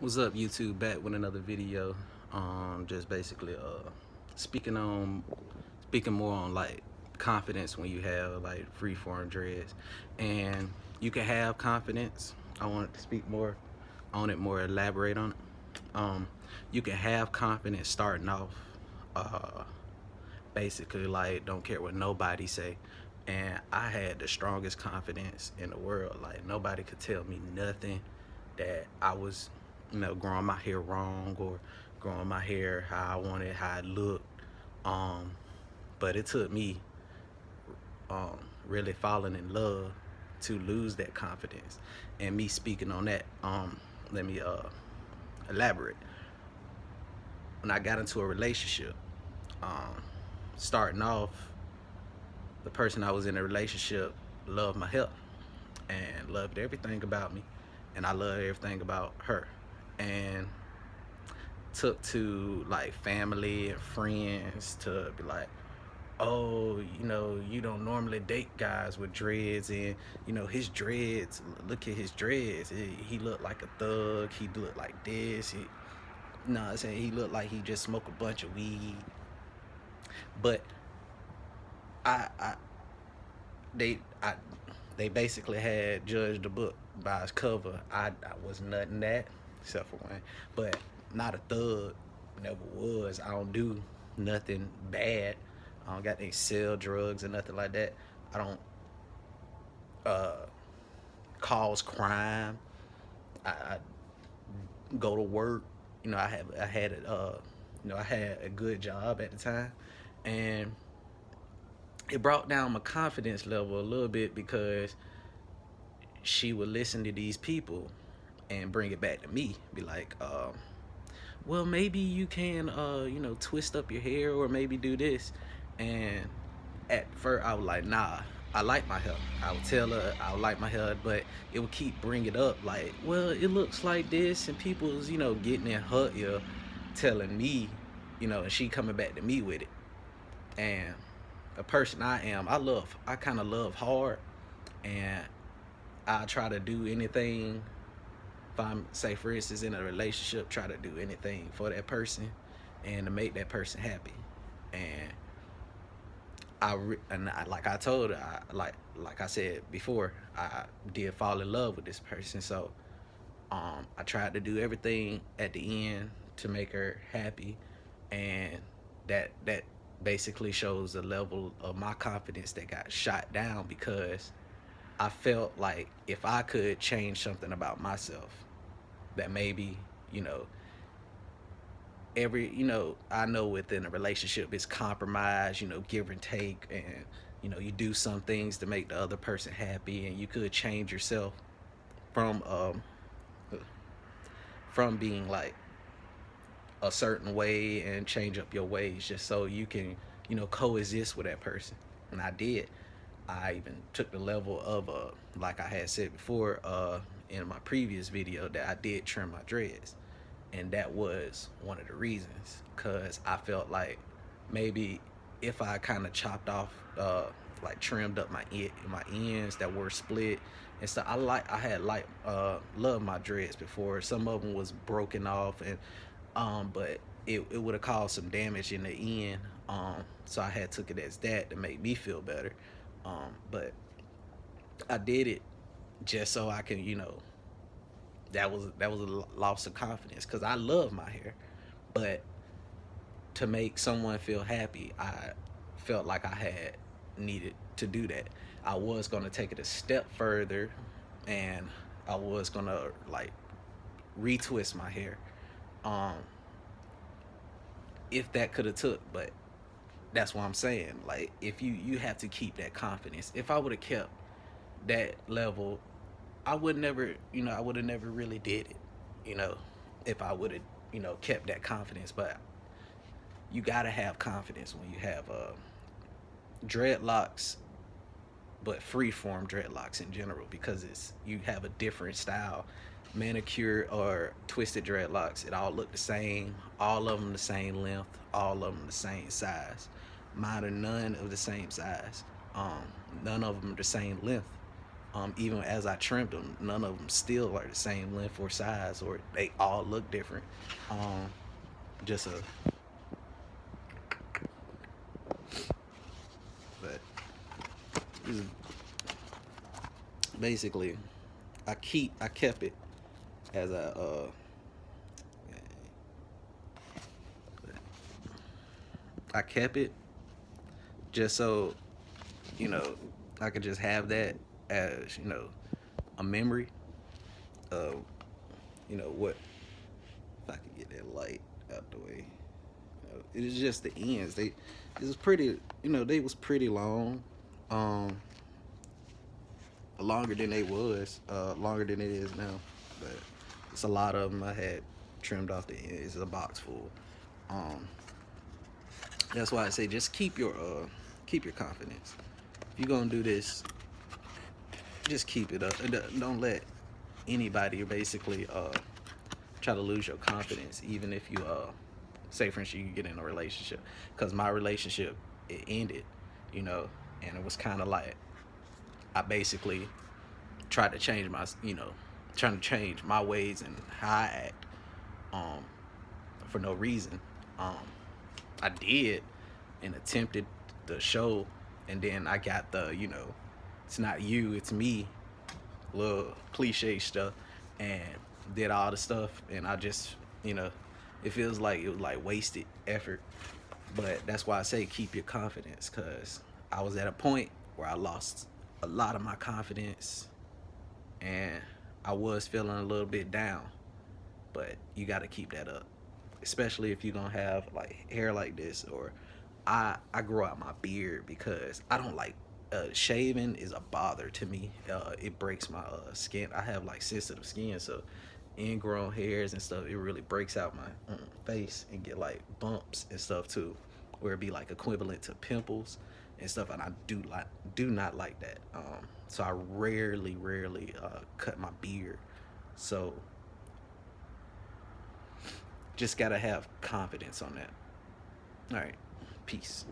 What's up, YouTube? Back with another video. Just basically speaking more on like confidence when you have like freeform dreads, and you can have confidence. I want to speak more on it, more elaborate on it. You can have confidence starting off. Uh, Basically, like, don't care what nobody say. And I had the strongest confidence in the world. Like, nobody could tell me nothing that I was, growing my hair wrong or growing my hair how I wanted, how it looked. Um, but it took me really falling in love to lose that confidence. And me speaking on that, let me elaborate. When I got into a relationship, um, starting off, the person I was in a relationship loved my health and loved everything about me, and I loved everything about her. And took to like family and friends to be like, oh, you don't normally date guys with dreads, and his dreads. Look at his dreads. He looked like a thug. He looked like this. No, I'm saying he looked like he just smoked a bunch of weed. But I they I they basically had judged the book by its cover. I was nothing that except for one, but not a thug. Never was. I don't do nothing bad. I don't got any sell drugs or nothing like that. I don't uh, cause crime. I go to work. I had a good job at the time, and it brought down my confidence level a little bit because she would listen to these people and bring it back to me. Be like, well, maybe you can, twist up your hair or maybe do this. And at first, I was like, nah, I like my hair. I would tell her I would like my hair, but it would keep bringing it up like, well, it looks like this, and people's, getting in her ear, telling me, and she coming back to me with it. And a person I am, I kind of love hard, and I try to do anything. If I'm, say, for instance, in a relationship, try to do anything for that person and to make that person happy. And like I told her, like I said before, I did fall in love with this person. So I tried to do everything at the end to make her happy, and that basically shows the level of my confidence that got shot down because I felt like if I could change something about myself, that maybe, you know, I know within a relationship it's compromise, give and take, and you do some things to make the other person happy, and you could change yourself from being like a certain way and change up your ways just so you can, coexist with that person. And I did. I even took the level of like I had said before in my previous video, that I did trim my dreads, and that was one of the reasons, because I felt like maybe if I kind of chopped off, like trimmed up my ends that were split and stuff. I had like loved my dreads before. Some of them was broken off, and but it would have caused some damage in the end. So I had took it as that to make me feel better. But I did it just so I can, that was a loss of confidence because I love my hair, but to make someone feel happy, I felt like I had needed to do that. I was gonna take it a step further, and I was gonna like retwist my hair, um, if that could have took. But that's what I'm saying. Like, if you have to keep that confidence. If I would have kept that level, I would have never really did it. You know, if I would have, kept that confidence. But you gotta have confidence when you have dreadlocks, but freeform dreadlocks in general, because it's you have a different style. Manicure or twisted dreadlocks, it all look the same. All of them the same length. All of them the same size. Mine are none of the same size. None of them the same length. Even as I trimmed them, none of them still are the same length or size, or they all look different. Um, just a, but basically, I kept it as I kept it just so, you know, I could just have that as, a memory of, what, if I could get that light out the way. It was just the ends. It was pretty, they was pretty long. Um, Longer than longer than it is now. But it's a lot of them I had trimmed off the end. It's a box full. Um, that's why I say just keep your confidence. If you're gonna do this, just keep it up. Don't let anybody basically try to lose your confidence, even if you say for instance you get in a relationship. Because my relationship, it ended, and it was kind of like I basically tried to change trying to change my ways and how I act, um, for no reason. Um, I did and attempted the show, and then I got the, it's not you, it's me, little cliche stuff, and did all the stuff, and I just, it feels like it was like wasted effort. But that's why I say keep your confidence, because I was at a point where I lost a lot of my confidence, and I was feeling a little bit down. But you got to keep that up, especially if you're gonna have like hair like this. Or I grow out my beard because I don't like, shaving is a bother to me. It breaks my skin. I have like sensitive skin, so ingrown hairs and stuff, it really breaks out my face and get like bumps and stuff too, where it be like equivalent to pimples and stuff, and I do not like that. So I rarely cut my beard. So just gotta have confidence on that. All right, peace.